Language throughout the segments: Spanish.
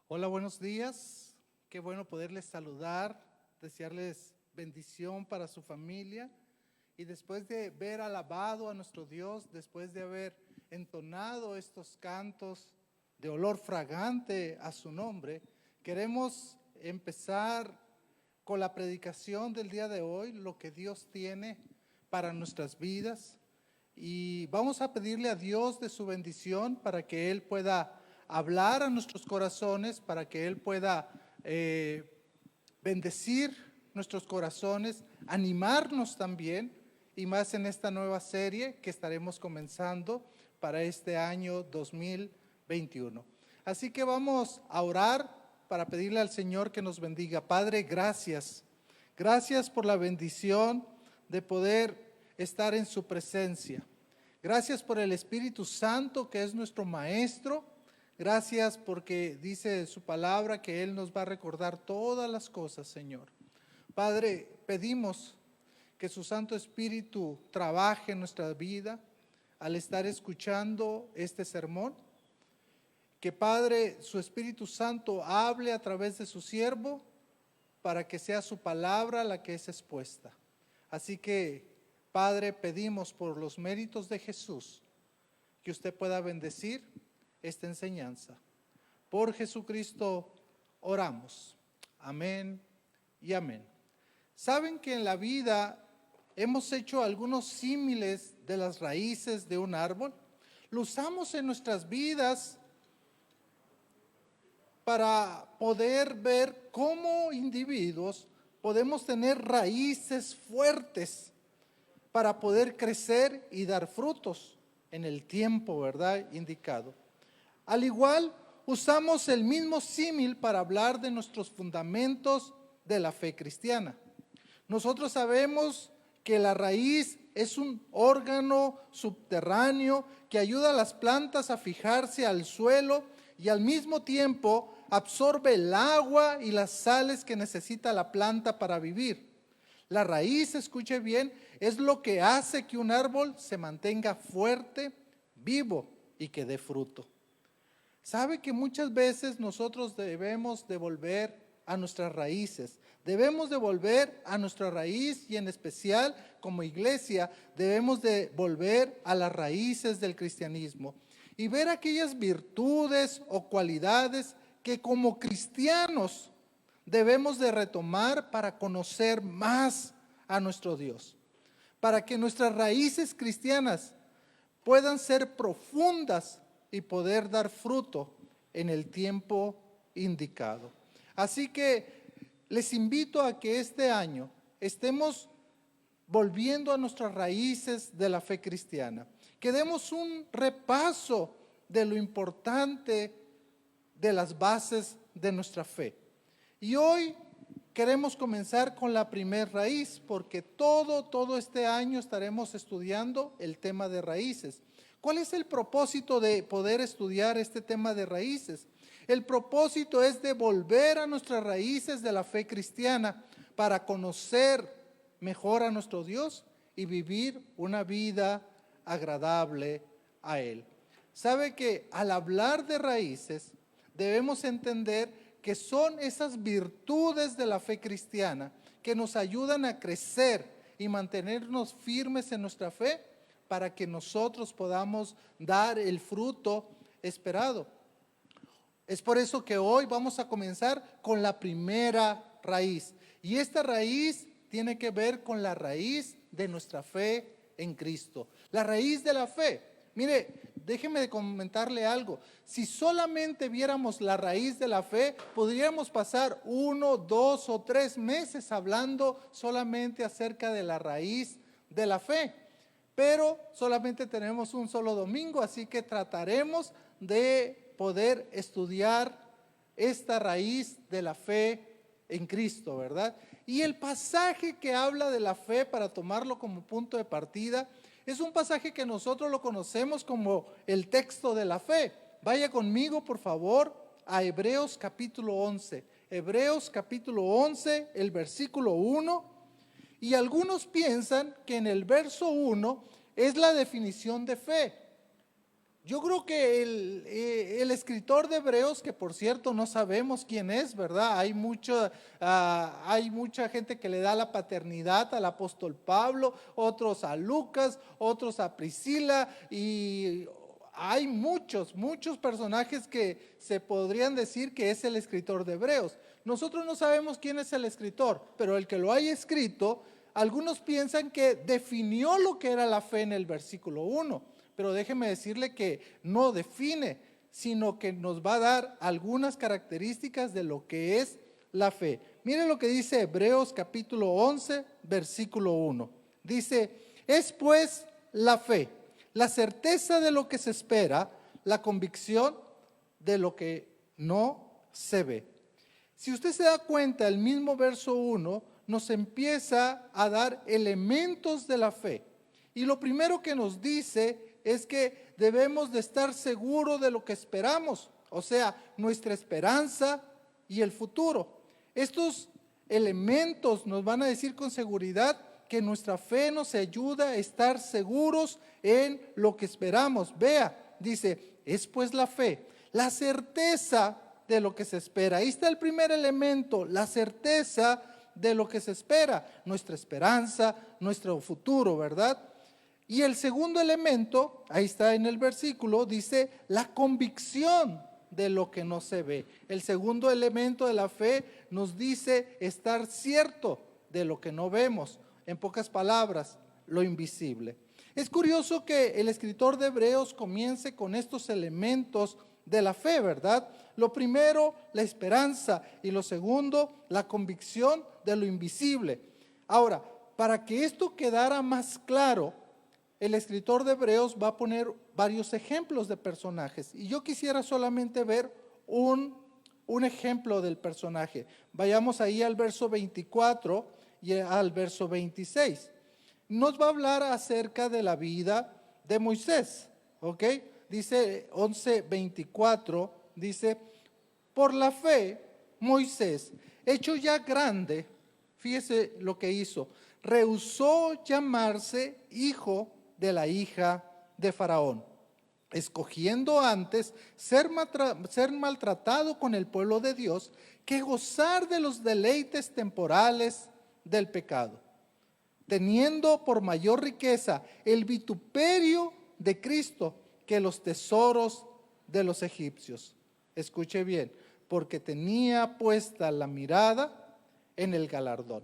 Hola, buenos días. Qué bueno poderles saludar, desearles bendición para su familia. Y después de ver alabado a nuestro Dios, después de haber entonado estos cantos de olor fragante a su nombre, queremos empezar con la predicación del día de hoy, lo que Dios tiene para nuestras vidas. Y vamos a pedirle a Dios de su bendición para que Él pueda hablar a nuestros corazones, para que Él pueda bendecir nuestros corazones, animarnos también, y más en esta nueva serie que estaremos comenzando para este año 2021. Así que vamos a orar para pedirle al Señor que nos bendiga. Padre, gracias. Gracias por la bendición de poder estar en su presencia. Gracias por el Espíritu Santo que es nuestro Maestro. Gracias porque dice su palabra que Él nos va a recordar todas las cosas, Señor. Padre, pedimos que su Santo Espíritu trabaje en nuestra vida al estar escuchando este sermón. Que Padre, su Espíritu Santo hable a través de su siervo para que sea su palabra la que es expuesta. Así que, Padre, pedimos por los méritos de Jesús que usted pueda bendecir esta enseñanza. Por Jesucristo oramos. Amén y amén. ¿Saben que en la vida hemos hecho algunos símiles de las raíces de un árbol? Lo usamos en nuestras vidas para poder ver cómo individuos podemos tener raíces fuertes para poder crecer y dar frutos en el tiempo, ¿verdad?, indicado. Al igual, usamos el mismo símil para hablar de nuestros fundamentos de la fe cristiana. Nosotros sabemos que la raíz es un órgano subterráneo que ayuda a las plantas a fijarse al suelo y al mismo tiempo absorbe el agua y las sales que necesita la planta para vivir. La raíz, escuche bien, es lo que hace que un árbol se mantenga fuerte, vivo y que dé fruto. ¿Sabe que muchas veces nosotros debemos de volver a nuestras raíces? Debemos de volver a nuestra raíz y en especial como iglesia debemos de volver a las raíces del cristianismo y ver aquellas virtudes o cualidades que como cristianos debemos de retomar para conocer más a nuestro Dios, para que nuestras raíces cristianas puedan ser profundas y poder dar fruto en el tiempo indicado. Así que les invito a que este año estemos volviendo a nuestras raíces de la fe cristiana, que demos un repaso de lo importante de las bases de nuestra fe. Y hoy queremos comenzar con la primer raíz, porque todo este año estaremos estudiando el tema de raíces. ¿Cuál es el propósito de poder estudiar este tema de raíces? El propósito es de volver a nuestras raíces de la fe cristiana para conocer mejor a nuestro Dios y vivir una vida agradable a Él. ¿Sabe que al hablar de raíces debemos entender que son esas virtudes de la fe cristiana que nos ayudan a crecer y mantenernos firmes en nuestra fe para que nosotros podamos dar el fruto esperado? Es por eso que hoy vamos a comenzar con la primera raíz. Y esta raíz tiene que ver con la raíz de nuestra fe en Cristo. La raíz de la fe. Mire, déjeme comentarle algo. Si solamente viéramos la raíz de la fe, podríamos pasar 1, 2 o 3 meses hablando solamente acerca de la raíz de la fe. Pero solamente tenemos un solo domingo, así que trataremos de poder estudiar esta raíz de la fe en Cristo, ¿verdad? Y el pasaje que habla de la fe, para tomarlo como punto de partida, es un pasaje que nosotros lo conocemos como el texto de la fe. Vaya conmigo, por favor, a Hebreos capítulo 11. Hebreos capítulo 11, el versículo 1. Y algunos piensan que en el verso 1 es la definición de fe. Yo creo que el escritor de Hebreos, que por cierto no sabemos quién es, ¿verdad? Hay mucha gente que le da la paternidad al apóstol Pablo, otros a Lucas, otros a Priscila, y hay muchos personajes que se podrían decir que es el escritor de Hebreos. Nosotros no sabemos quién es el escritor, pero el que lo haya escrito, algunos piensan que definió lo que era la fe en el versículo 1. Pero déjeme decirle que no define, sino que nos va a dar algunas características de lo que es la fe. Mire lo que dice Hebreos capítulo 11, versículo 1. Dice, es pues la fe, la certeza de lo que se espera, la convicción de lo que no se ve. Si usted se da cuenta, el mismo verso 1 nos empieza a dar elementos de la fe. Y lo primero que nos dice es que debemos de estar seguros de lo que esperamos, o sea, nuestra esperanza y el futuro. Estos elementos nos van a decir con seguridad que nuestra fe nos ayuda a estar seguros en lo que esperamos. Vea, dice, es pues la fe, la certeza de lo que se espera. Ahí está el primer elemento, la certeza de lo que se espera, nuestra esperanza, nuestro futuro, ¿verdad? Y el segundo elemento, ahí está en el versículo, dice la convicción de lo que no se ve. El segundo elemento de la fe nos dice estar cierto de lo que no vemos. En pocas palabras, lo invisible. Es curioso que el escritor de Hebreos comience con estos elementos de la fe, ¿verdad? Lo primero, la esperanza, y lo segundo, la convicción de lo invisible. Ahora, para que esto quedara más claro, el escritor de Hebreos va a poner varios ejemplos de personajes. Y yo quisiera solamente ver un ejemplo del personaje. Vayamos ahí al verso 24 y al verso 26. Nos va a hablar acerca de la vida de Moisés, ¿ok? Dice 11:24, dice, por la fe, Moisés, hecho ya grande, fíjese lo que hizo, rehusó llamarse hijo de la hija de Faraón, escogiendo antes ser maltratado con el pueblo de Dios que gozar de los deleites temporales del pecado, teniendo por mayor riqueza el vituperio de Cristo que los tesoros de los egipcios. Escuche bien, porque tenía puesta la mirada en el galardón.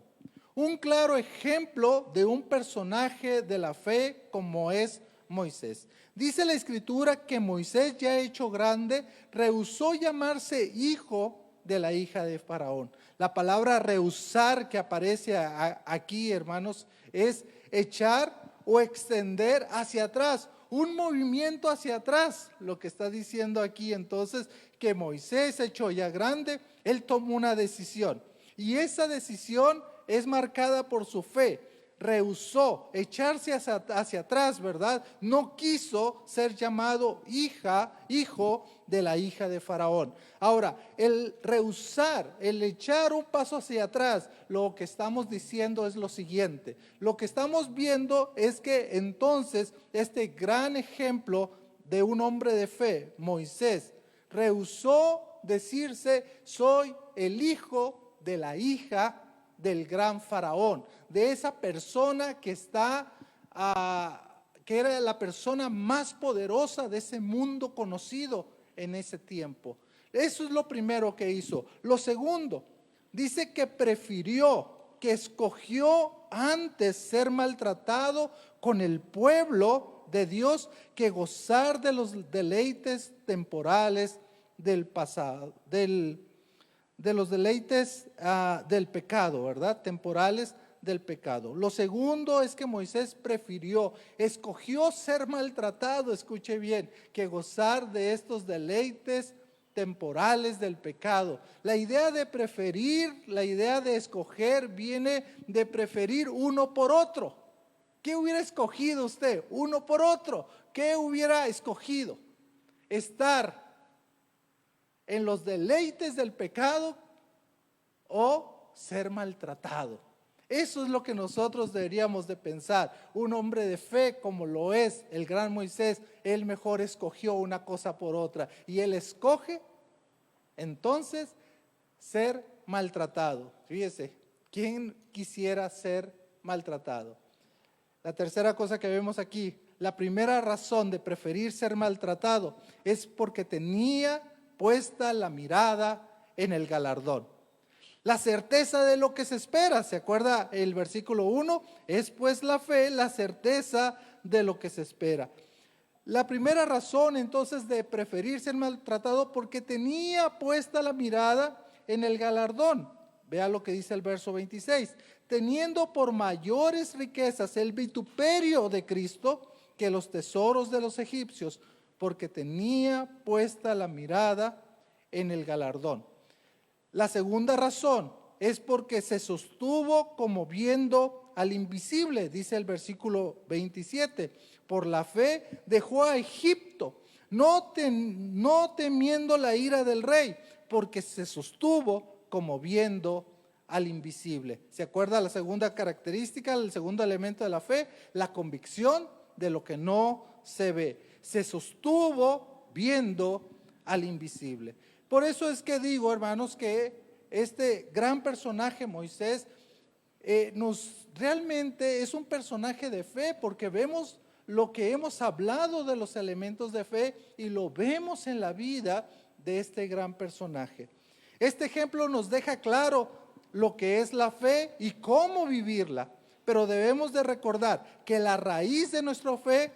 Un claro ejemplo de un personaje de la fe como es Moisés. Dice la escritura que Moisés, ya hecho grande, rehusó llamarse hijo de la hija de Faraón. La palabra rehusar que aparece aquí, hermanos, es echar o extender hacia atrás, un movimiento hacia atrás, lo que está diciendo aquí. Entonces, que Moisés, hecho ya grande, él tomó una decisión, y esa decisión es marcada por su fe. Rehusó echarse hacia atrás, ¿verdad? No quiso ser llamado hijo de la hija de Faraón. Ahora, el rehusar, el echar un paso hacia atrás, lo que estamos diciendo es lo siguiente. Lo que estamos viendo es que entonces este gran ejemplo de un hombre de fe, Moisés, rehusó decirse, soy el hijo de la hija del gran Faraón, de esa persona que que era la persona más poderosa de ese mundo conocido en ese tiempo. Eso es lo primero que hizo. Lo segundo, dice que prefirió, que escogió antes ser maltratado con el pueblo de Dios que gozar de los deleites temporales del pasado, de los deleites del pecado, ¿verdad? Temporales del pecado. Lo segundo es que Moisés escogió ser maltratado, escuche bien, que gozar de estos deleites temporales del pecado. La idea de preferir, la idea de escoger viene de preferir uno por otro. ¿Qué hubiera escogido usted? Uno por otro. ¿Qué hubiera escogido? Estar en los deleites del pecado o ser maltratado. Eso es lo que nosotros deberíamos de pensar. Un hombre de fe como lo es el gran Moisés, él mejor escogió una cosa por otra. Y él escoge entonces ser maltratado. Fíjese, ¿quién quisiera ser maltratado? La tercera cosa que vemos aquí, la primera razón de preferir ser maltratado es porque tenía puesta la mirada en el galardón. La certeza de lo que se espera, ¿se acuerda el versículo 1? Es pues la fe, la certeza de lo que se espera. La primera razón entonces de preferir ser maltratado porque tenía puesta la mirada en el galardón. Vea lo que dice el verso 26. Teniendo por mayores riquezas el vituperio de Cristo que los tesoros de los egipcios, porque tenía puesta la mirada en el galardón. La segunda razón es porque se sostuvo como viendo al invisible, dice el versículo 27. Por la fe dejó a Egipto, no temiendo la ira del rey, porque se sostuvo como viendo al invisible. ¿Se acuerda la segunda característica, el segundo elemento de la fe? La convicción de lo que no se ve. Se sostuvo viendo al invisible. Por eso es que digo, hermanos, que este gran personaje, Moisés, realmente es un personaje de fe, porque vemos lo que hemos hablado de los elementos de fe y lo vemos en la vida de este gran personaje. Este ejemplo nos deja claro lo que es la fe y cómo vivirla, pero debemos de recordar que la raíz de nuestra fe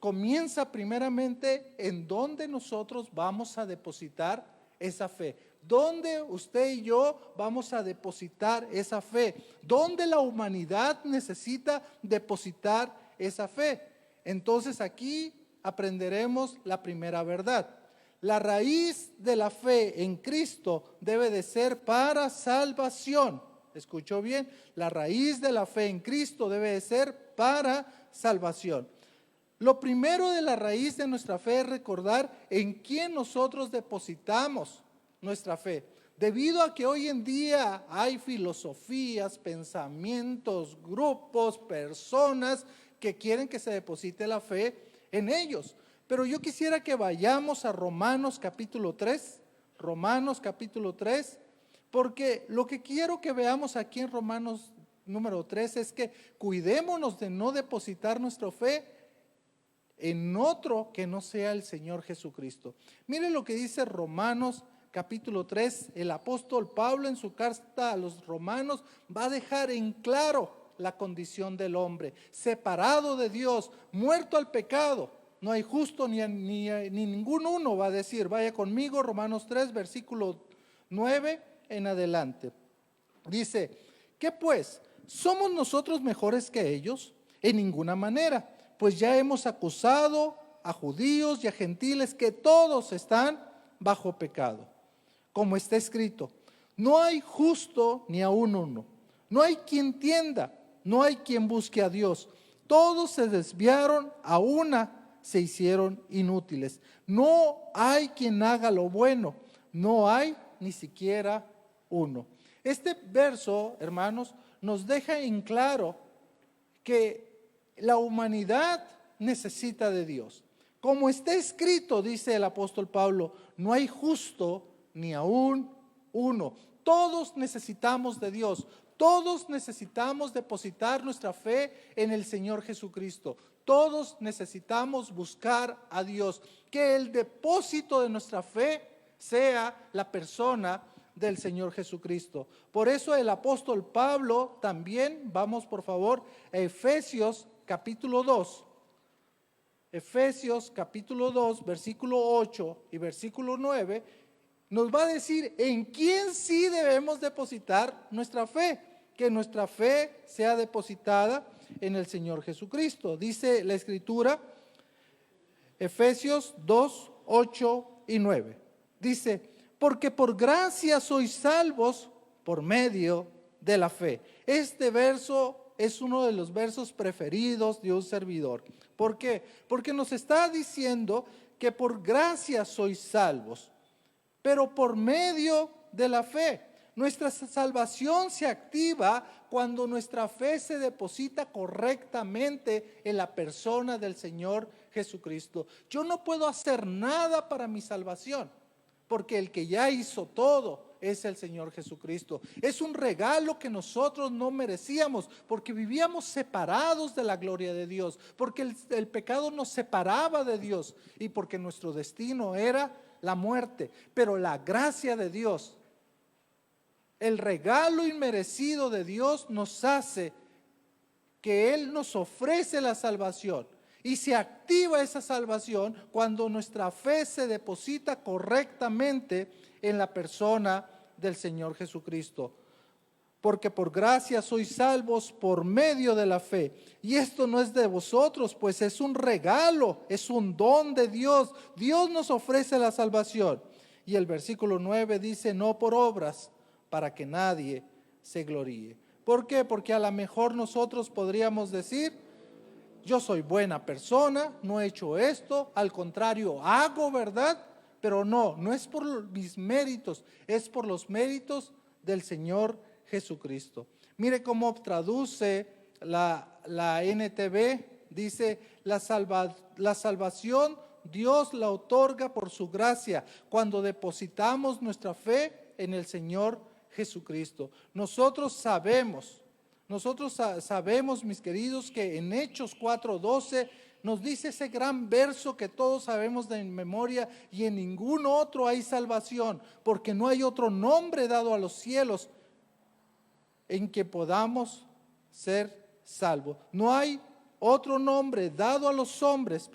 comienza primeramente en donde nosotros vamos a depositar esa fe. ¿Dónde usted y yo vamos a depositar esa fe? ¿Dónde la humanidad necesita depositar esa fe? Entonces aquí aprenderemos la primera verdad. La raíz de la fe en Cristo debe de ser para salvación. ¿Escuchó bien? La raíz de la fe en Cristo debe de ser para salvación. Lo primero de la raíz de nuestra fe es recordar en quién nosotros depositamos nuestra fe. Debido a que hoy en día hay filosofías, pensamientos, grupos, personas que quieren que se deposite la fe en ellos. Pero yo quisiera que vayamos a Romanos capítulo 3, porque lo que quiero que veamos aquí en Romanos número 3 es que cuidémonos de no depositar nuestra fe en otro que no sea el Señor Jesucristo. Miren lo que dice Romanos capítulo 3, el apóstol Pablo en su carta a los romanos va a dejar en claro la condición del hombre, separado de Dios, muerto al pecado. No hay justo ni ningún uno, va a decir. Vaya conmigo, Romanos 3, versículo 9 en adelante. Dice, ¿qué pues? ¿Somos nosotros mejores que ellos? En ninguna manera. Pues ya hemos acusado a judíos y a gentiles que todos están bajo pecado. Como está escrito, no hay justo ni aun uno. No hay quien entienda, no hay quien busque a Dios. Todos se desviaron, a una se hicieron inútiles. No hay quien haga lo bueno, no hay ni siquiera uno. Este verso, hermanos, nos deja en claro que la humanidad necesita de Dios. Como está escrito, dice el apóstol Pablo, no hay justo ni aún uno. Todos necesitamos de Dios. Todos necesitamos depositar nuestra fe en el Señor Jesucristo. Todos necesitamos buscar a Dios. Que el depósito de nuestra fe sea la persona del Señor Jesucristo. Por eso el apóstol Pablo también, vamos por favor a Efesios capítulo 2. Efesios capítulo 2, versículo 8 y versículo 9, nos va a decir en quién sí debemos depositar nuestra fe, que nuestra fe sea depositada en el Señor Jesucristo. Dice la Escritura, Efesios 2, 8 y 9. Dice, porque por gracia sois salvos por medio de la fe. Este verso es uno de los versos preferidos de un servidor. ¿Por qué? Porque nos está diciendo que por gracia sois salvos, pero por medio de la fe. Nuestra salvación se activa cuando nuestra fe se deposita correctamente en la persona del Señor Jesucristo. Yo no puedo hacer nada para mi salvación, porque el que ya hizo todo es el Señor Jesucristo. Es un regalo que nosotros no merecíamos, porque vivíamos separados de la gloria de Dios, porque el pecado nos separaba de Dios y porque nuestro destino era la muerte. Pero la gracia de Dios, el regalo inmerecido de Dios, nos hace que Él nos ofrece la salvación. Y se activa esa salvación cuando nuestra fe se deposita correctamente en la persona del Señor Jesucristo. Porque por gracia sois salvos por medio de la fe. Y esto no es de vosotros, pues es un regalo, es un don de Dios. Dios nos ofrece la salvación. Y el versículo 9 dice, no por obras, para que nadie se gloríe. ¿Por qué? Porque a lo mejor nosotros podríamos decir, yo soy buena persona, no he hecho esto, al contrario, hago, ¿verdad? Pero no es por mis méritos, es por los méritos del Señor Jesucristo. Mire cómo traduce la NTV, dice, la salvación Dios la otorga por su gracia cuando depositamos nuestra fe en el Señor Jesucristo. Nosotros sabemos, mis queridos, que en Hechos 4:12 nos dice ese gran verso que todos sabemos de memoria, y en ningún otro hay salvación, porque no hay otro nombre dado a los cielos en que podamos ser salvos. No hay otro nombre dado a los hombres,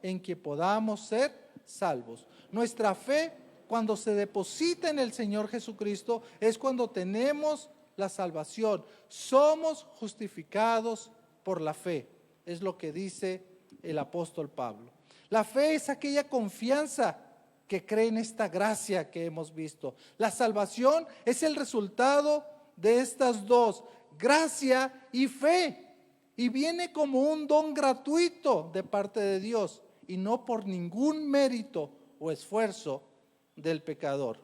en que podamos ser salvos. Nuestra fe, cuando se deposita en el Señor Jesucristo, es cuando tenemos la salvación. Somos justificados por la fe, es lo que dice el apóstol Pablo. La fe es aquella confianza que cree en esta gracia que hemos visto. La salvación es el resultado de estas dos, gracia y fe, y viene como un don gratuito de parte de Dios y no por ningún mérito o esfuerzo del pecador.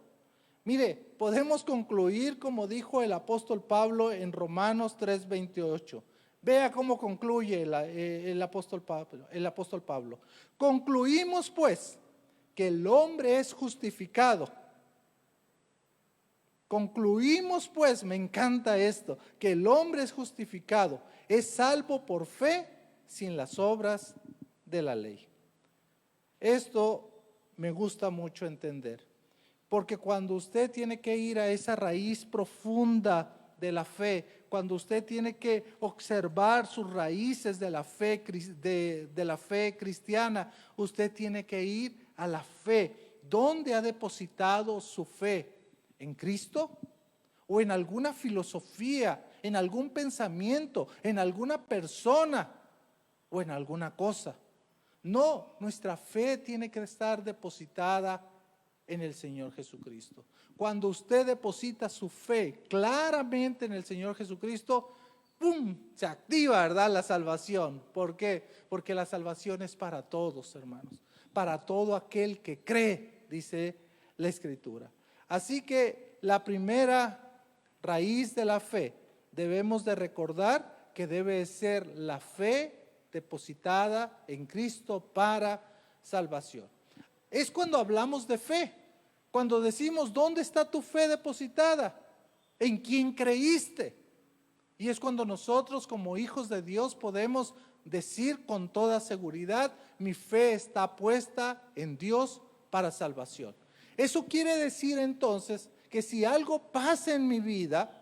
Mire, podemos concluir como dijo el apóstol Pablo en Romanos 3:28. Vea cómo concluye el apóstol Pablo. Concluimos pues que el hombre es justificado. Concluimos pues, me encanta esto, que el hombre es justificado, es salvo por fe sin las obras de la ley. Esto me gusta mucho entender, porque cuando usted tiene que ir a esa raíz profunda de la fe, cuando usted tiene que observar sus raíces de la fe, de la fe cristiana, usted tiene que ir a la fe. ¿Dónde ha depositado su fe? ¿En Cristo? ¿O en alguna filosofía, en algún pensamiento, en alguna persona o en alguna cosa? No, nuestra fe tiene que estar depositada en el Señor Jesucristo. Cuando usted deposita su fe claramente en el Señor Jesucristo, ¡pum!, se activa, ¿verdad?, la salvación. ¿Por qué? Porque la salvación es para todos, hermanos, para todo aquel que cree, dice la Escritura. Así que la primera raíz de la fe, debemos de recordar que debe ser la fe depositada en Cristo para salvación. Es cuando hablamos de fe, cuando decimos, ¿dónde está tu fe depositada? ¿En quién creíste? Y es cuando nosotros como hijos de Dios podemos decir con toda seguridad, mi fe está puesta en Dios para salvación. Eso quiere decir entonces que si algo pasa en mi vida,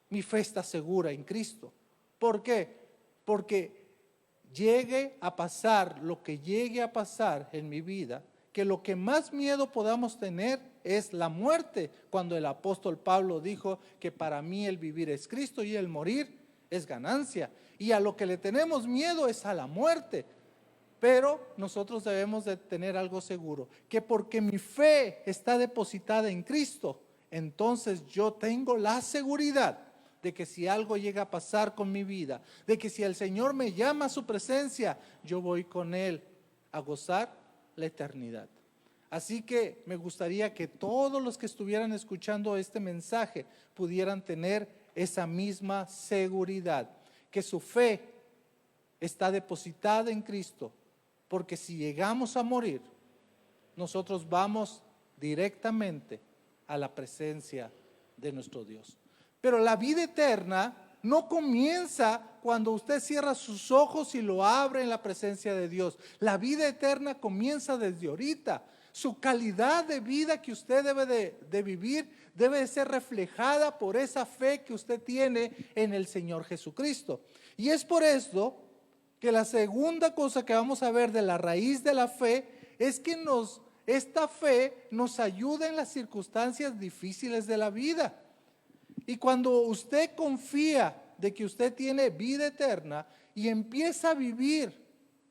mi fe está segura en Cristo. ¿Por qué? Porque llegue a pasar lo que llegue a pasar en mi vida, que lo que más miedo podamos tener es la muerte, cuando el apóstol Pablo dijo que para mí el vivir es Cristo y el morir es ganancia. Y a lo que le tenemos miedo es a la muerte. Pero nosotros debemos de tener algo seguro, que porque mi fe está depositada en Cristo, entonces yo tengo la seguridad de que si algo llega a pasar con mi vida, de que si el Señor me llama a su presencia, yo voy con Él a gozar la eternidad. Así que me gustaría que todos los que estuvieran escuchando este mensaje pudieran tener esa misma seguridad, que su fe está depositada en Cristo, porque si llegamos a morir, nosotros vamos directamente a la presencia de nuestro Dios. Pero la vida eterna no comienza cuando usted cierra sus ojos y lo abre en la presencia de Dios. La vida eterna comienza desde ahorita. Su calidad de vida que usted debe de vivir debe de ser reflejada por esa fe que usted tiene en el Señor Jesucristo. Y es por esto que la segunda cosa que vamos a ver de la raíz de la fe es que esta fe nos ayuda en las circunstancias difíciles de la vida. Y cuando usted confía de que usted tiene vida eterna y empieza a vivir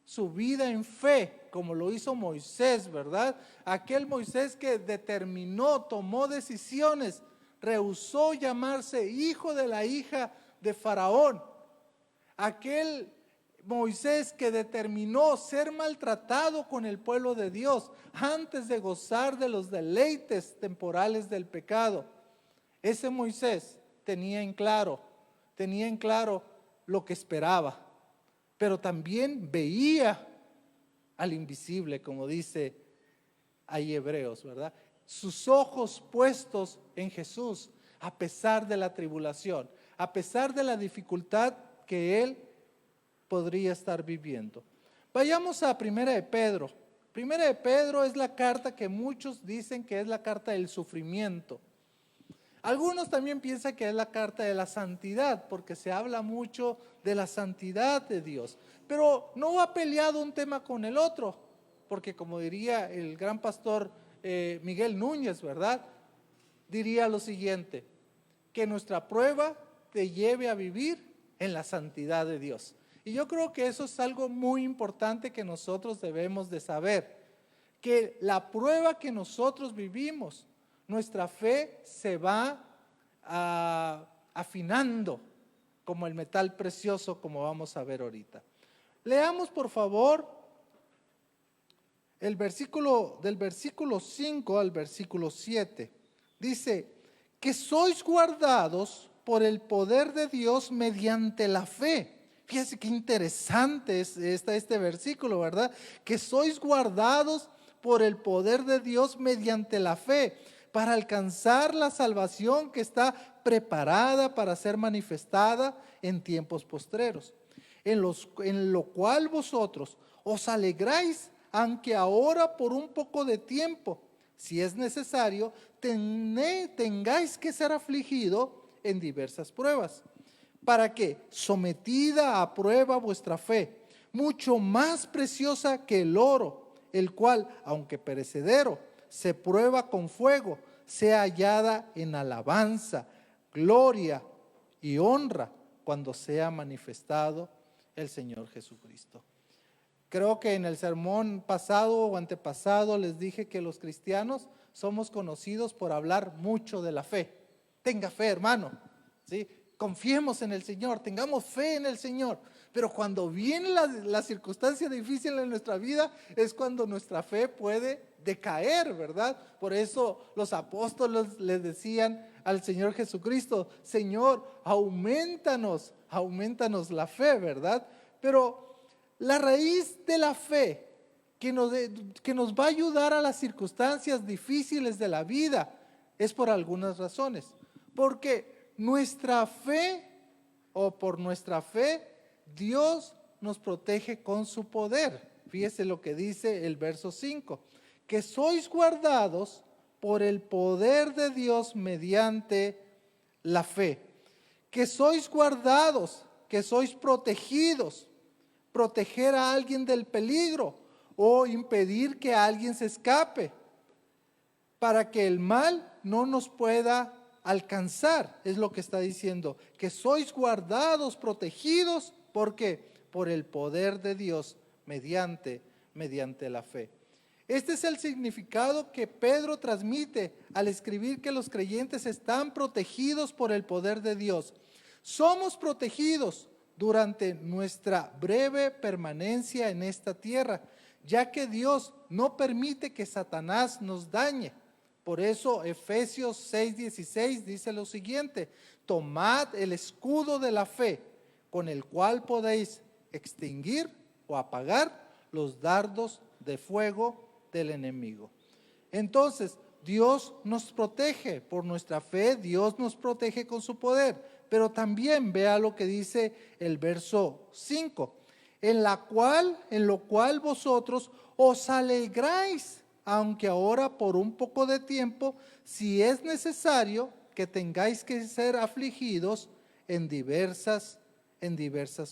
su vida en fe, como lo hizo Moisés, ¿verdad? Aquel Moisés que determinó, tomó decisiones, rehusó llamarse hijo de la hija de Faraón. Aquel Moisés que determinó ser maltratado con el pueblo de Dios antes de gozar de los deleites temporales del pecado. Ese Moisés tenía en claro lo que esperaba, pero también veía al invisible, como dice ahí Hebreos, ¿verdad? Sus ojos puestos en Jesús, a pesar de la tribulación, a pesar de la dificultad que él podría estar viviendo. Vayamos a Primera de Pedro. Primera de Pedro es la carta que muchos dicen que es la carta del sufrimiento. Algunos también piensan que es la carta de la santidad, porque se habla mucho de la santidad de Dios. Pero no va peleado un tema con el otro, porque como diría el gran pastor Miguel Núñez, ¿verdad? Diría lo siguiente: que nuestra prueba te lleve a vivir en la santidad de Dios. Y yo creo que eso es algo muy importante que nosotros debemos de saber, que la prueba que nosotros vivimos, nuestra fe se va afinando como el metal precioso, como vamos a ver ahorita. Leamos por favor el versículo, del versículo 5 al versículo 7. Dice: que sois guardados por el poder de Dios mediante la fe. Fíjense qué interesante está este versículo, ¿verdad? Que sois guardados por el poder de Dios mediante la fe, para alcanzar la salvación que está preparada para ser manifestada en tiempos postreros, en lo cual vosotros os alegráis, aunque ahora por un poco de tiempo, si es necesario, tengáis que ser afligido en diversas pruebas, para que, sometida a prueba vuestra fe, mucho más preciosa que el oro, el cual, aunque perecedero, se prueba con fuego, sea hallada en alabanza, gloria y honra cuando sea manifestado el Señor Jesucristo. Creo que en el sermón pasado o antepasado les dije que los cristianos somos conocidos por hablar mucho de la fe. Tenga fe, hermano, ¿sí? Confiemos en el Señor, tengamos fe en el Señor. Pero cuando viene la circunstancia difícil en nuestra vida, es cuando nuestra fe puede decaer, ¿verdad? Por eso los apóstoles le decían al Señor Jesucristo: Señor, aumentanos la fe, ¿verdad? Pero la raíz de la fe que nos va a ayudar a las circunstancias difíciles de la vida es por algunas razones. Porque nuestra fe, o por nuestra fe, Dios nos protege con su poder. Fíjese lo que dice el verso 5: que sois guardados por el poder de Dios mediante la fe. Que sois guardados, que sois protegidos. Proteger a alguien del peligro o impedir que alguien se escape, para que el mal no nos pueda alcanzar. Es lo que está diciendo, que sois guardados, protegidos, ¿por qué? Por el poder de Dios mediante la fe. Este es el significado que Pedro transmite al escribir que los creyentes están protegidos por el poder de Dios. Somos protegidos durante nuestra breve permanencia en esta tierra, ya que Dios no permite que Satanás nos dañe. Por eso Efesios 6:16 dice lo siguiente: tomad el escudo de la fe, con el cual podéis extinguir o apagar los dardos de fuego del enemigo. Entonces, Dios nos protege por nuestra fe, Dios nos protege con su poder, pero también vea lo que dice el verso 5, en lo cual vosotros os alegráis, aunque ahora por un poco de tiempo, si es necesario que tengáis que ser afligidos en diversas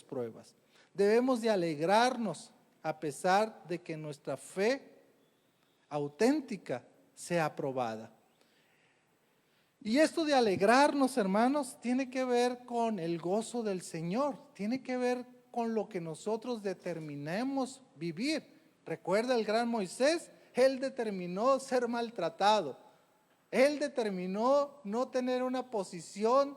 pruebas. Debemos de alegrarnos a pesar de que nuestra fe auténtica sea probada. Y esto de alegrarnos, hermanos, tiene que ver con el gozo del Señor, tiene que ver con lo que nosotros determinemos vivir. Recuerda el gran Moisés, él determinó ser maltratado, él determinó no tener una posición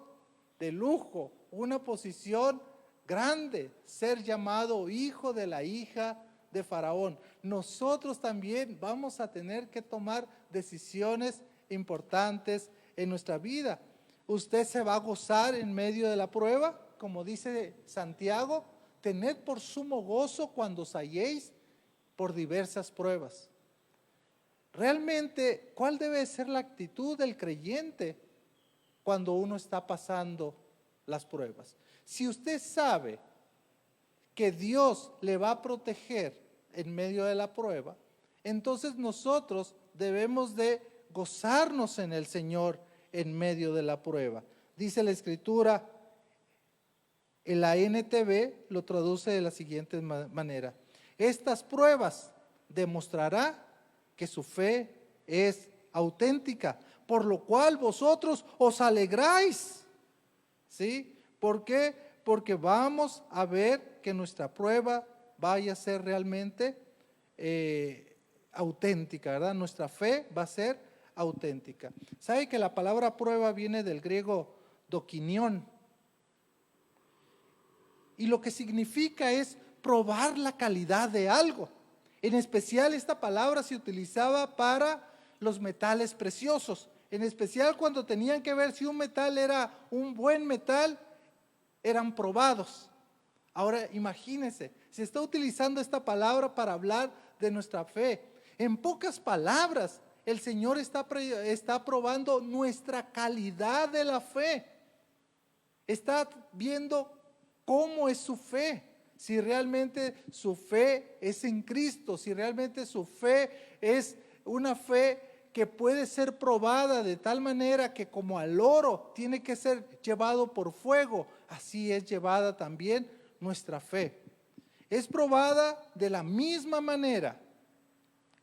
de lujo, una posición grande, ser llamado hijo de la hija de Faraón. Nosotros también vamos a tener que tomar decisiones importantes en nuestra vida. Usted se va a gozar en medio de la prueba, como dice Santiago, tened por sumo gozo cuando os halléis por diversas pruebas. Realmente, ¿cuál debe ser la actitud del creyente cuando uno está pasando las pruebas? Si usted sabe que Dios le va a proteger en medio de la prueba, entonces nosotros debemos de gozarnos en el Señor en medio de la prueba. Dice la Escritura, en la NTV lo traduce de la siguiente manera: estas pruebas demostrará que su fe es auténtica, por lo cual vosotros os alegráis. ¿Sí? ¿Por qué? Porque vamos a ver que nuestra prueba vaya a ser realmente auténtica, ¿verdad? Nuestra fe va a ser auténtica. ¿Sabe que la palabra prueba viene del griego dokinion? Y lo que significa es probar la calidad de algo. En especial esta palabra se utilizaba para los metales preciosos. En especial cuando tenían que ver si un metal era un buen metal, eran probados. Ahora imagínense, se está utilizando esta palabra para hablar de nuestra fe. En pocas palabras, el Señor está probando nuestra calidad de la fe. Está viendo cómo es su fe, si realmente su fe es en Cristo, si realmente su fe es una fe que puede ser probada de tal manera que como al oro tiene que ser llevado por fuego, así es llevada también nuestra fe. Es probada de la misma manera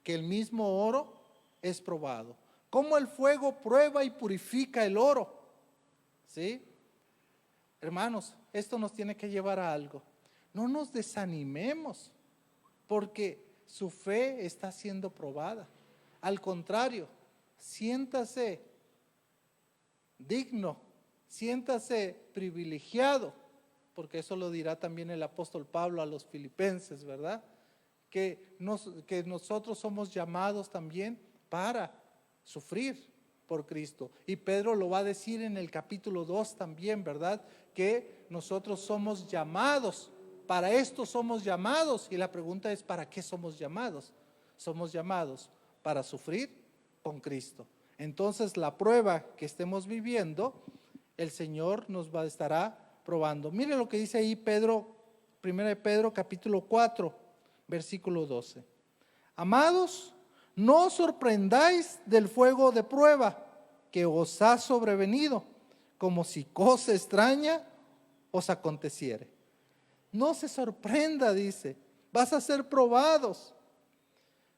que el mismo oro es probado. Como el fuego prueba y purifica el oro. ¿Sí? Hermanos, esto nos tiene que llevar a algo. No nos desanimemos porque su fe está siendo probada. Al contrario, siéntase digno, siéntase privilegiado, porque eso lo dirá también el apóstol Pablo a los filipenses, ¿verdad? Que nosotros somos llamados también para sufrir por Cristo. Y Pedro lo va a decir en el capítulo 2 también, ¿verdad? Que nosotros somos llamados, para esto somos llamados. Y la pregunta es, ¿para qué somos llamados? Somos llamados para sufrir con Cristo. Entonces la prueba que estemos viviendo, el Señor nos estará probando. Mire lo que dice ahí Pedro, 1 Pedro capítulo 4, versículo 12. Amados, no os sorprendáis del fuego de prueba que os ha sobrevenido, como si cosa extraña os aconteciere. No se sorprenda, dice, vas a ser probados.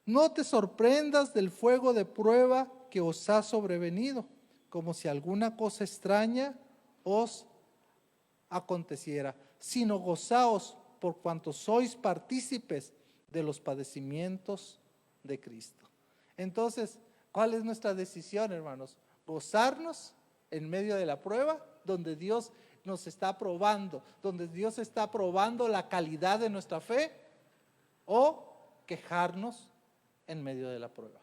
No te sorprendas del fuego de prueba que os ha sobrevenido, como si alguna cosa extraña os aconteciera, sino gozaos por cuanto sois partícipes de los padecimientos de Cristo. Entonces, ¿cuál es nuestra decisión, hermanos? Gozarnos en medio de la prueba, donde Dios nos está probando, donde Dios está probando la calidad de nuestra fe, o quejarnos en medio de la prueba.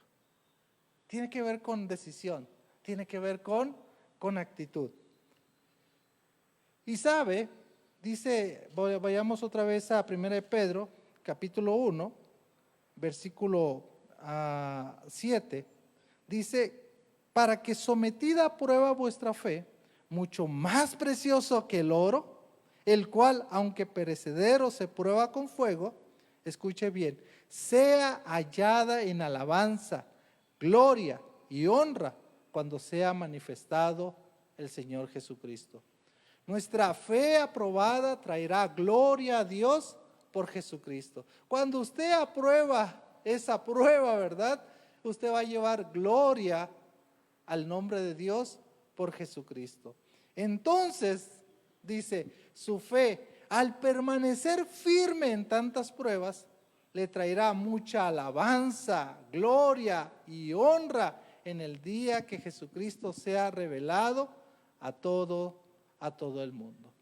Tiene que ver con decisión, tiene que ver con actitud. Y sabe, dice, vayamos otra vez a 1 de Pedro, capítulo 1, versículo 7, dice, para que sometida a prueba vuestra fe, mucho más precioso que el oro, el cual, aunque perecedero se prueba con fuego, escuche bien, sea hallada en alabanza, gloria y honra cuando sea manifestado el Señor Jesucristo. Nuestra fe aprobada traerá gloria a Dios por Jesucristo. Cuando usted aprueba esa prueba, ¿verdad? Usted va a llevar gloria al nombre de Dios por Jesucristo. Entonces, dice, su fe, al permanecer firme en tantas pruebas, le traerá mucha alabanza, gloria y honra en el día que Jesucristo sea revelado a todo el mundo.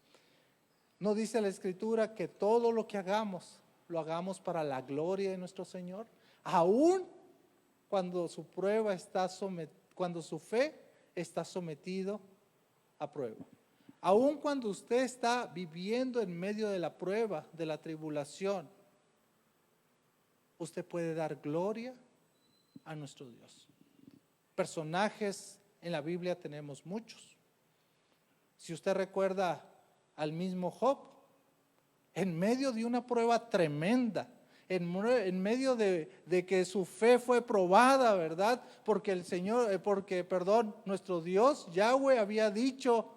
¿No dice la Escritura que todo lo que hagamos, lo hagamos para la gloria de nuestro Señor? Aún cuando su prueba está cuando su fe está sometido a prueba. Aún cuando usted está viviendo en medio de la prueba, de la tribulación, usted puede dar gloria a nuestro Dios. Personajes en la Biblia tenemos muchos. Si usted recuerda al mismo Job, en medio de una prueba tremenda, en medio de que su fe fue probada, ¿verdad? Porque nuestro Dios, Yahweh, había dicho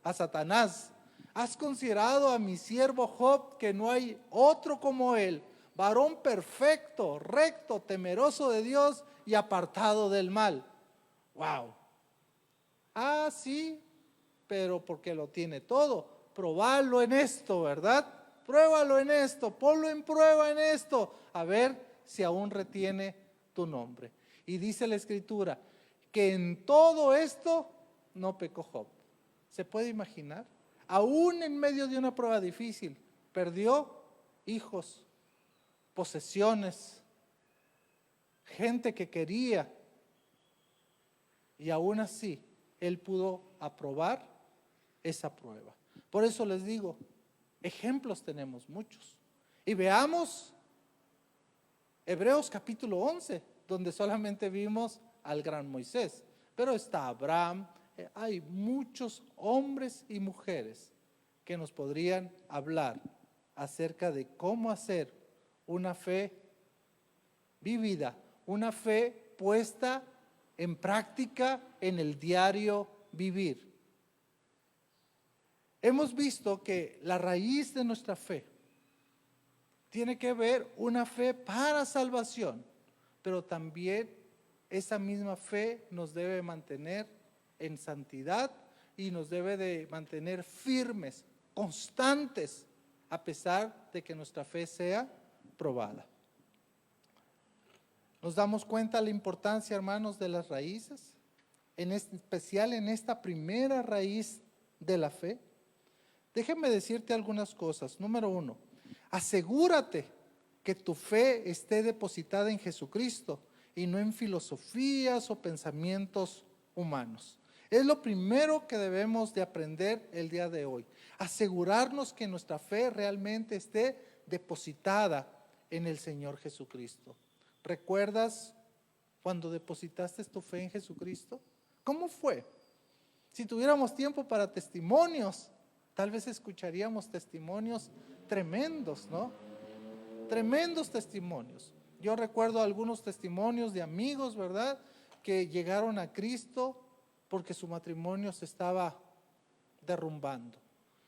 a Satanás, ¿has considerado a mi siervo Job, que no hay otro como él, varón perfecto, recto, temeroso de Dios y apartado del mal? ¡Wow! Ah, sí, pero porque lo tiene todo. Probarlo en esto, ¿verdad? Pruébalo en esto, ponlo en prueba en esto, a ver si aún retiene tu nombre. Y dice la Escritura que en todo esto no pecó Job. ¿Se puede imaginar? Aún en medio de una prueba difícil, perdió hijos, posesiones, gente que quería, y aún así él pudo aprobar esa prueba. Por eso les digo, ejemplos tenemos muchos. Y veamos Hebreos capítulo 11, donde solamente vimos al gran Moisés, pero está Abraham. Hay muchos hombres y mujeres que nos podrían hablar acerca de cómo hacer una fe vivida, una fe puesta en práctica en el diario vivir. Hemos visto que la raíz de nuestra fe tiene que ver una fe para salvación, pero también esa misma fe nos debe mantener en santidad y nos debe de mantener firmes, constantes, a pesar de que nuestra fe sea probada. Nos damos cuenta de la importancia, hermanos, de las raíces, en especial en esta primera raíz de la fe. Déjame decirte algunas cosas. Número 1, asegúrate que tu fe esté depositada en Jesucristo y no en filosofías o pensamientos humanos. Es lo primero que debemos de aprender el día de hoy. Asegurarnos que nuestra fe realmente esté depositada en el Señor Jesucristo. ¿Recuerdas cuando depositaste tu fe en Jesucristo? ¿Cómo fue? Si tuviéramos tiempo para testimonios, tal vez escucharíamos testimonios tremendos, ¿no? Tremendos testimonios. Yo recuerdo algunos testimonios de amigos, ¿verdad?, que llegaron a Cristo porque su matrimonio se estaba derrumbando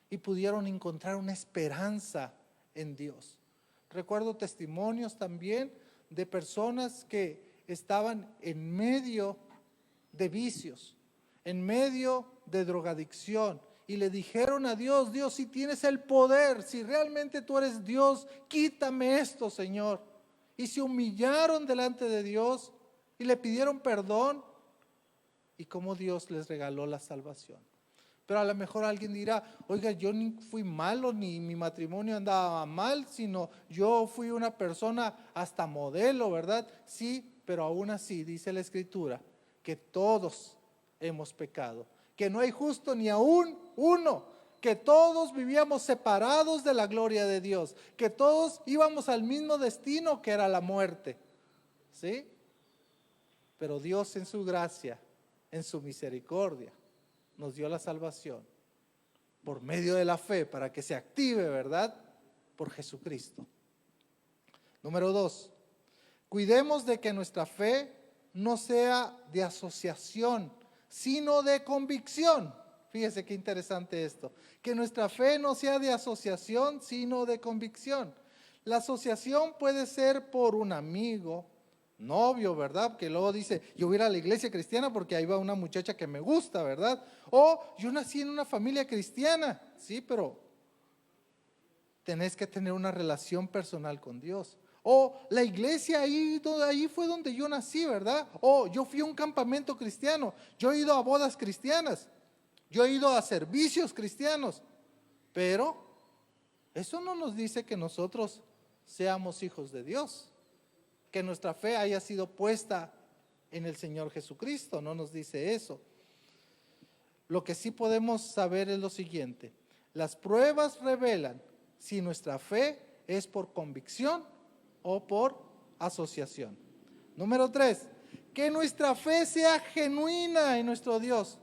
y pudieron encontrar una esperanza en Dios. Recuerdo testimonios también de personas que estaban en medio de vicios, en medio de drogadicción, y le dijeron a Dios: Dios, si tienes el poder, si realmente tú eres Dios, quítame esto, Señor. Y se humillaron delante de Dios y le pidieron perdón, y cómo Dios les regaló la salvación. Pero a lo mejor alguien dirá, oiga, yo ni fui malo, ni mi matrimonio andaba mal, sino yo fui una persona hasta modelo, ¿verdad? Sí, pero aún así dice la Escritura que todos hemos pecado, que no hay justo ni aún uno, que todos vivíamos separados de la gloria de Dios, que todos íbamos al mismo destino que era la muerte, ¿sí? Pero Dios en su gracia, en su misericordia, nos dio la salvación por medio de la fe para que se active, ¿verdad? Por Jesucristo. Número 2, cuidemos de que nuestra fe no sea de asociación, sino de convicción. Fíjese qué interesante esto. Que nuestra fe no sea de asociación, sino de convicción. La asociación puede ser por un amigo, novio, ¿verdad? Que luego dice, yo voy a ir a la iglesia cristiana porque ahí va una muchacha que me gusta, ¿verdad? O yo nací en una familia cristiana, sí, pero tenés que tener una relación personal con Dios. O la iglesia ahí fue donde yo nací, ¿verdad? O yo fui a un campamento cristiano, yo he ido a bodas cristianas, yo he ido a servicios cristianos, pero eso no nos dice que nosotros seamos hijos de Dios, que nuestra fe haya sido puesta en el Señor Jesucristo, no nos dice eso. Lo que sí podemos saber es lo siguiente: las pruebas revelan si nuestra fe es por convicción o por asociación. Número 3, que nuestra fe sea genuina en nuestro Dios.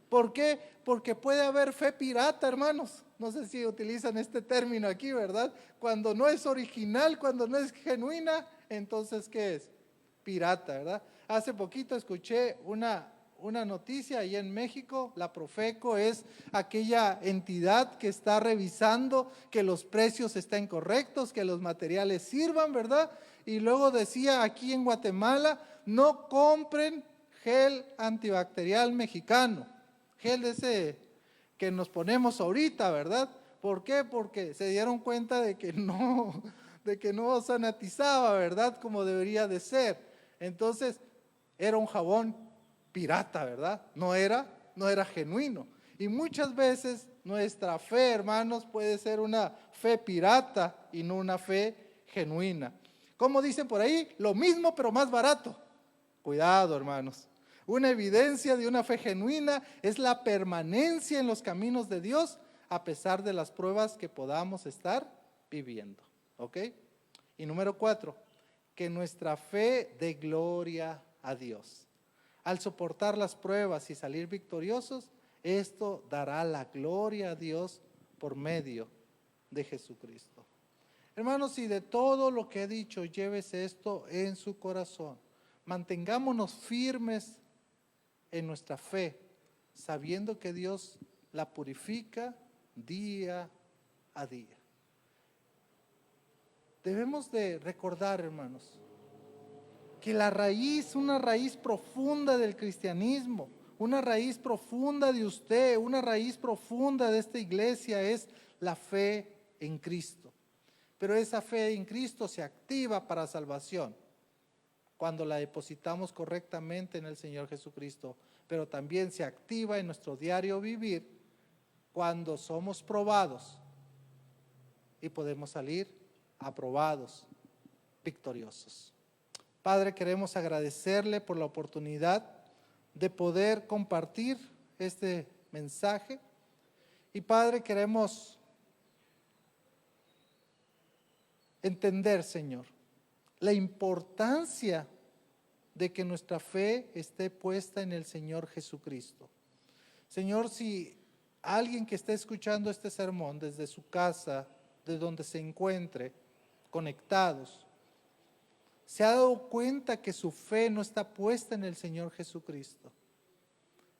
¿Por qué? Porque puede haber fe pirata, hermanos. No sé si utilizan este término aquí, ¿verdad? Cuando no es original, cuando no es genuina, entonces ¿qué es? Pirata, ¿verdad? Hace poquito escuché una noticia ahí en México. La Profeco es aquella entidad que está revisando que los precios estén correctos, que los materiales sirvan, ¿verdad? Y luego decía aquí en Guatemala, no compren gel antibacterial mexicano, gel de ese que nos ponemos ahorita, ¿verdad? ¿Por qué? Porque se dieron cuenta de que no sanitizaba, ¿verdad? Como debería de ser. Entonces, era un jabón pirata, ¿verdad? No era genuino. Y muchas veces nuestra fe, hermanos, puede ser una fe pirata y no una fe genuina. Como dicen por ahí, lo mismo pero más barato. Cuidado, hermanos. Una evidencia de una fe genuina es la permanencia en los caminos de Dios a pesar de las pruebas que podamos estar viviendo. ¿Ok? Y número 4, que nuestra fe dé gloria a Dios. Al soportar las pruebas y salir victoriosos, esto dará la gloria a Dios por medio de Jesucristo. Hermanos, si de todo lo que he dicho, llévese esto en su corazón. Mantengámonos firmes en nuestra fe, sabiendo que Dios la purifica día a día. Debemos de recordar, hermanos, que la raíz, una raíz profunda del cristianismo, una raíz profunda de usted, una raíz profunda de esta iglesia es la fe en Cristo. Pero esa fe en Cristo se activa para salvación cuando la depositamos correctamente en el Señor Jesucristo, pero también se activa en nuestro diario vivir cuando somos probados y podemos salir aprobados, victoriosos. Padre, queremos agradecerle por la oportunidad de poder compartir este mensaje. Y Padre, queremos entender, Señor, la importancia de que nuestra fe esté puesta en el Señor Jesucristo. Señor, si alguien que esté escuchando este sermón desde su casa, de donde se encuentre, conectados, se ha dado cuenta que su fe no está puesta en el Señor Jesucristo,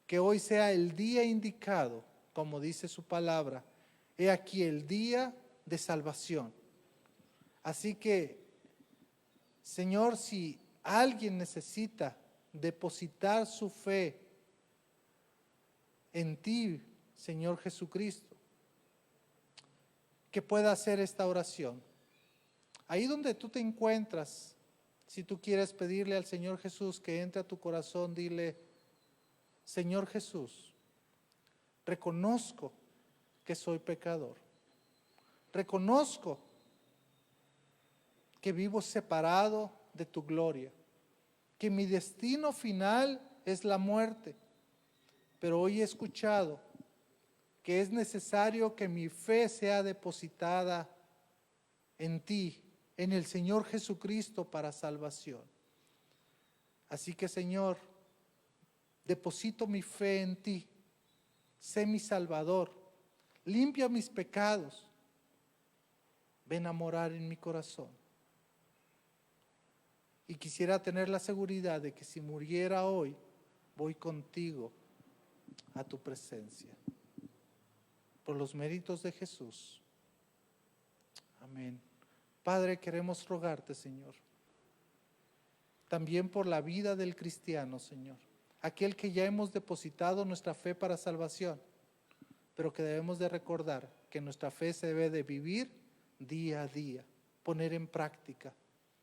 que hoy sea el día indicado, como dice su palabra, he aquí el día de salvación. Así que, Señor, si alguien necesita depositar su fe en ti, Señor Jesucristo, que pueda hacer esta oración. Ahí donde tú te encuentras, si tú quieres pedirle al Señor Jesús que entre a tu corazón, dile: Señor Jesús, Reconozco que soy pecador. Reconozco que vivo separado de tu gloria, que mi destino final es la muerte. Pero hoy he escuchado que es necesario que mi fe sea depositada en ti, en el Señor Jesucristo para salvación. Así que, Señor, deposito mi fe en ti. Sé mi Salvador. Limpia mis pecados. Ven a morar en mi corazón. Y quisiera tener la seguridad de que si muriera hoy, voy contigo a tu presencia. Por los méritos de Jesús. Amén. Padre, queremos rogarte, Señor, también por la vida del cristiano, Señor, aquel que ya hemos depositado nuestra fe para salvación, pero que debemos de recordar que nuestra fe se debe de vivir día a día, poner en práctica.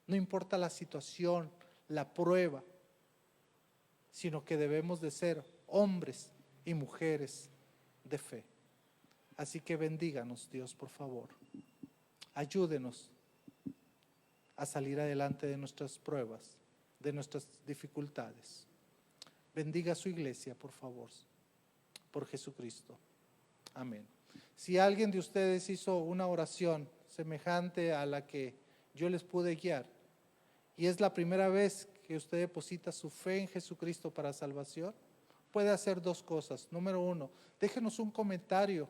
No importa la situación, la prueba, sino que debemos de ser hombres y mujeres de fe. Así que bendíganos, Dios, por favor. Ayúdenos a salir adelante de nuestras pruebas, de nuestras dificultades. Bendiga a su iglesia, por favor, por Jesucristo. Amén. Si alguien de ustedes hizo una oración semejante a la que yo les pude guiar, y es la primera vez que usted deposita su fe en Jesucristo para salvación, puede hacer dos cosas. Número uno, déjenos un comentario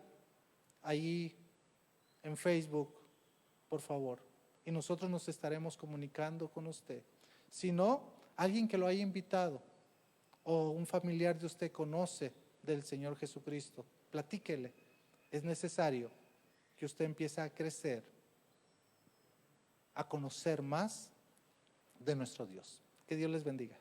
ahí en Facebook, por favor, y nosotros nos estaremos comunicando con usted. Si no, alguien que lo haya invitado o un familiar de usted conoce del Señor Jesucristo, platíquele. Es necesario que usted empiece a crecer, a conocer más de nuestro Dios. Que Dios les bendiga.